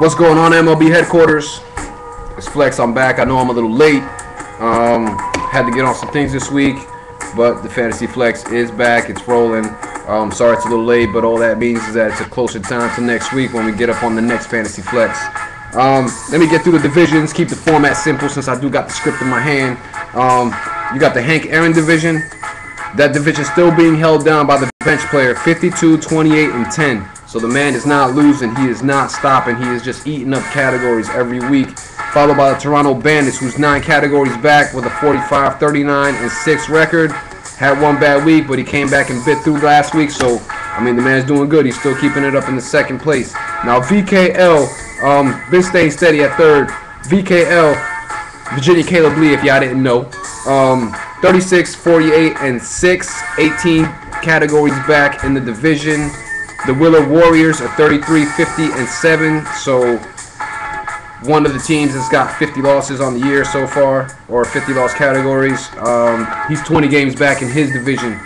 What's going on, MLB headquarters? It's Flex. I'm back. I know I'm a little late. Had to get on some things this week, but the Fantasy Flex is back. It's rolling. Sorry it's a little late, but all that means is that it's a closer time to next week when we get up on the next Fantasy Flex. Let me get through the divisions. Keep the format simple since I do got the script in my hand. You got the Hank Aaron division. That division still being held down by the bench player, 52, 28, and 10. So the man is not losing. He is not stopping. He is just eating up categories every week. Followed by the Toronto Bandits, who's 9 categories back with a 45, 39, and 6 record. Had one bad week, but he came back and bit through last week. So, I mean, the man's doing good. He's still keeping it up in the second place. Now, VKL, been staying steady at third. VKL, Virginia Caleb Lee, if y'all didn't know. 36, 48, and 6. 18 categories back in the division. The Wheeler Warriors are 33, 50, and 7. So one of the teams that's got 50 losses on the year so far, or 50 loss categories. He's 20 games back in his division.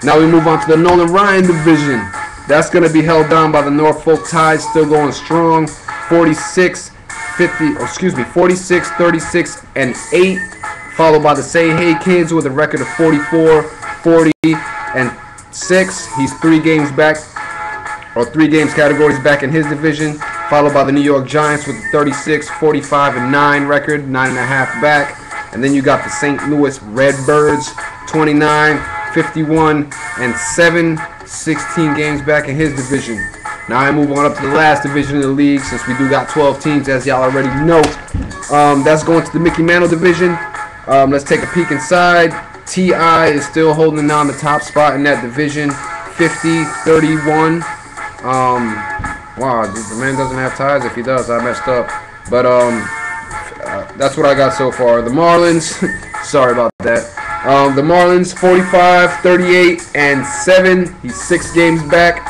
Now we move on to the Nolan Ryan division. That's going to be held down by the Norfolk Tide, still going strong. 46, 36, and 8. Followed by the Say Hey Kids with a record of 44, 40, and 6. He's 3 games back, or 3 games categories back in his division. Followed by the New York Giants with a 36, 45, and 9 record, 9.5 back. And then you got the St. Louis Redbirds, 29, 51, and 7. 16 games back in his division. Now I move on up to the last division of the league, since we do got 12 teams, as y'all already know. That's going to the Mickey Mantle division. Let's take a peek inside. T.I. is still holding down the top spot in that division, 50, 31. Wow, the man doesn't have ties. If he does, I messed up. But that's what I got so far. The Marlins, sorry about that. The Marlins, 45, 38, and 7. He's 6 games back.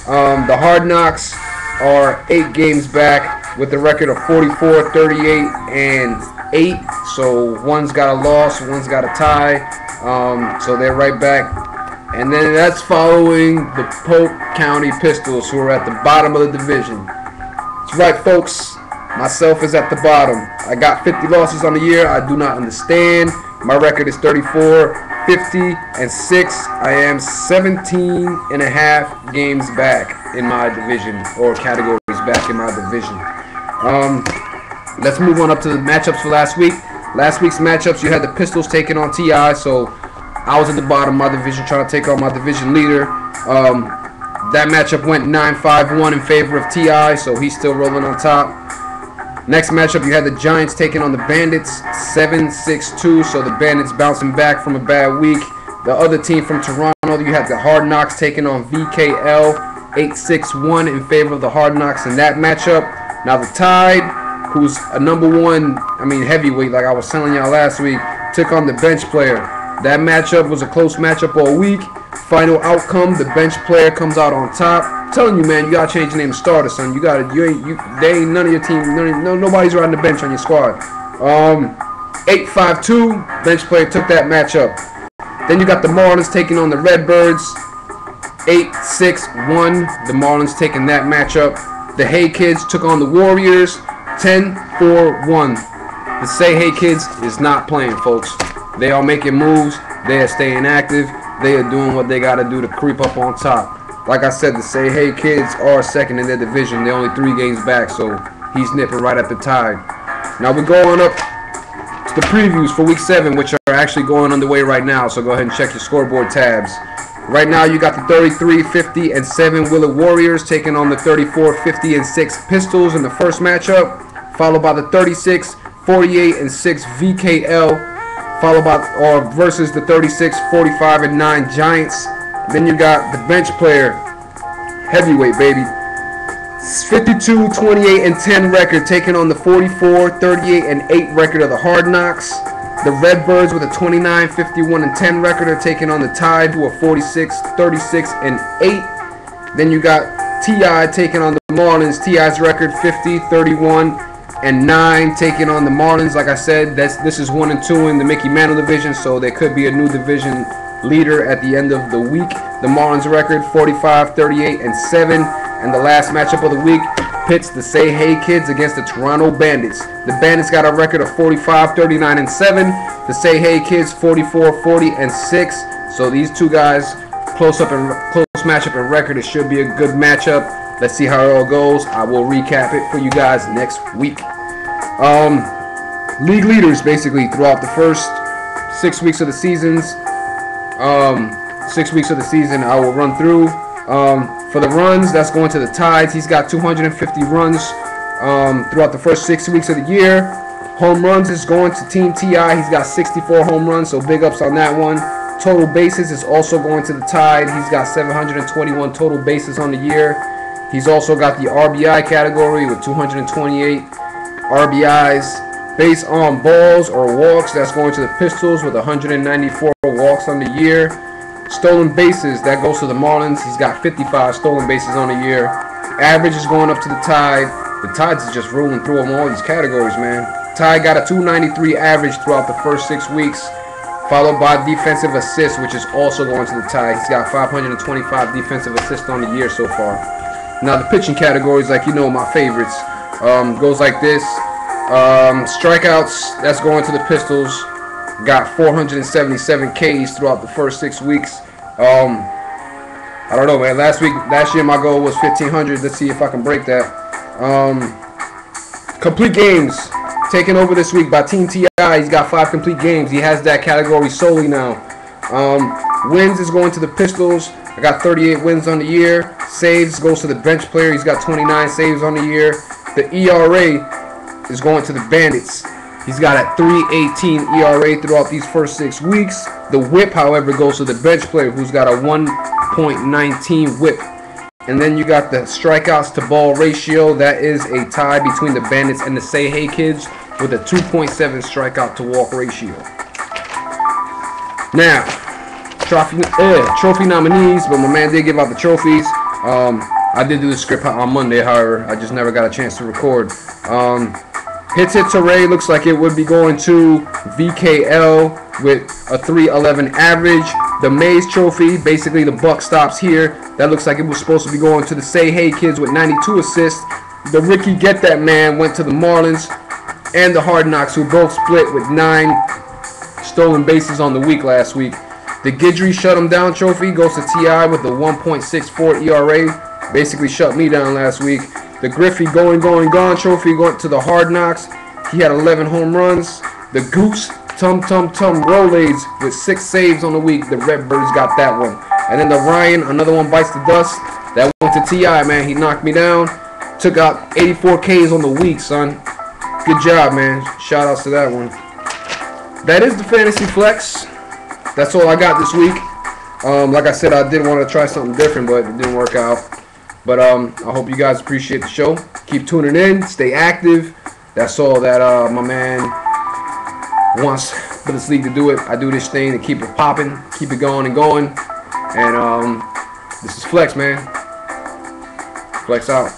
The Hard Knocks are 8 games back with a record of 44, 38, and 8. So one's got a loss, one's got a tie. So they're right back. And then that's following the Polk County Pistols, who are at the bottom of the division. That's right, folks. Myself is at the bottom. I got 50 losses on the year. I do not understand. My record is 34, 50, and 6. I am 17 and a half games back in my division, or categories back in my division. Let's move on up to the matchups for last week. Last week's matchups, you had the Pistols taking on T.I., so I was at the bottom of my division trying to take on my division leader. That matchup went 9-5-1 in favor of T.I., so he's still rolling on top. Next matchup, you had the Giants taking on the Bandits, 7-6-2, so the Bandits bouncing back from a bad week. The other team from Toronto, you had the Hard Knocks taking on VKL, 8-6-1 in favor of the Hard Knocks in that matchup. Now the Tide, who's a #1, heavyweight, like I was telling y'all last week, took on the bench player. That matchup was a close matchup all week. Final outcome, the bench player comes out on top. I'm telling you, man, you gotta change the name to starter, son. They ain't none of your team, nobody's riding the bench on your squad. 8-5-2, bench player took that matchup. Then you got the Marlins taking on the Redbirds, 8-6-1. The Marlins taking that matchup. The Hey Kids took on the Warriors, 10-4-1. The Say Hey Kids is not playing, folks. They are making moves. They are staying active. They are doing what they got to do to creep up on top. Like I said, the Say Hey Kids are second in their division. They're only 3 games back, so he's nipping right at the Tide. Now we're going up to the previews for Week 7, which are actually going underway right now, so go ahead and check your scoreboard tabs. Right now, you got the 33, 50, and 7 Wheeler Warriors taking on the 34, 50, and 6 Pistols in the first matchup, followed by the 36, 48, and 6 VKL, followed by versus the 36, 45, and 9 Giants. Then you got the bench player, heavyweight baby, 52, 28, and 10 record, taking on the 44, 38, and 8 record of the Hard Knocks. The Redbirds with a 29, 51, and 10 record are taking on the Tide, who are 46, 36, and 8. Then you got T.I. taking on the Marlins. T.I.'s record 50, 31, and 9, taking on the Marlins. Like I said, this is 1 and 2 in the Mickey Mantle division, so there could be a new division leader at the end of the week. The Marlins record 45, 38, and 7. And the last matchup of the week pits the Say Hey Kids against the Toronto Bandits. The Bandits got a record of 45, 39, and 7. The Say Hey Kids 44, 40, and 6. So these two guys close matchup in record. It should be a good matchup. Let's see how it all goes. I will recap it for you guys next week. League leaders basically throughout the first 6 weeks of the seasons. 6 weeks of the season I will run through. For the runs, that's going to the Tides. He's got 250 runs throughout the first 6 weeks of the year. Home runs is going to Team TI. He's got 64 home runs, so big ups on that one. Total bases is also going to the Tide. He's got 721 total bases on the year. He's also got the RBI category with 228 RBIs. Base on balls or walks, that's going to the Pistols with 194 walks on the year. Stolen bases, that goes to the Marlins. He's got 55 stolen bases on the year. Average is going up to the Tide. The Tides is just rolling through them all these categories, man. Tide got a 293 average throughout the first 6 weeks, followed by defensive assists, which is also going to the Tide. He's got 525 defensive assists on the year so far. Now the pitching categories, like you know, my favorites, goes like this. Strikeouts, that's going to the Pistols. Got 477 Ks throughout the first 6 weeks. I don't know, man. Last year my goal was 1,500. Let's see if I can break that. Complete games taken over this week by Team TI. He's got 5 complete games. He has that category solely now. Wins is going to the Pistols. I got 38 wins on the year. Saves goes to the bench player. He's got 29 saves on the year. The ERA is going to the Bandits. He's got a 3.18 ERA throughout these first 6 weeks. The whip, however, goes to the bench player, who's got a 1.19 whip. And then you got the strikeouts to ball ratio. That is a tie between the Bandits and the Say Hey Kids with a 2.7 strikeout to walk ratio. Now, trophy nominees, but my man did give out the trophies. I did do the script on Monday, however, I just never got a chance to record. Hits Hit Hooray looks like it would be going to VKL with a 311 average. The Mays Trophy, basically the buck stops here. That looks like it was supposed to be going to the Say Hey Kids with 92 assists. The Ricky Get That Man went to the Marlins. And the Hard Knocks, who both split with 9 stolen bases on the week last week. The Guidry Shut 'em Down Trophy goes to TI with the 1.64 ERA. Basically shut me down last week. The Griffey Going Gone Trophy going to the Hard Knocks. He had 11 home runs. The Goose Tum Rolades with 6 saves on the week. The Redbirds got that one. And then the Ryan, another one bites the dust. That went to TI, man. He knocked me down. Took out 84 Ks on the week, son. Good job, man. Shout outs to that one. That is the Fantasy Flex. That's all I got this week. Like I said, I did want to try something different, but it didn't work out. But I hope you guys appreciate the show. Keep tuning in. Stay active. That's all that my man wants for this league to do it. I do this thing to keep it popping, keep it going and going. And this is Flex, man. Flex out.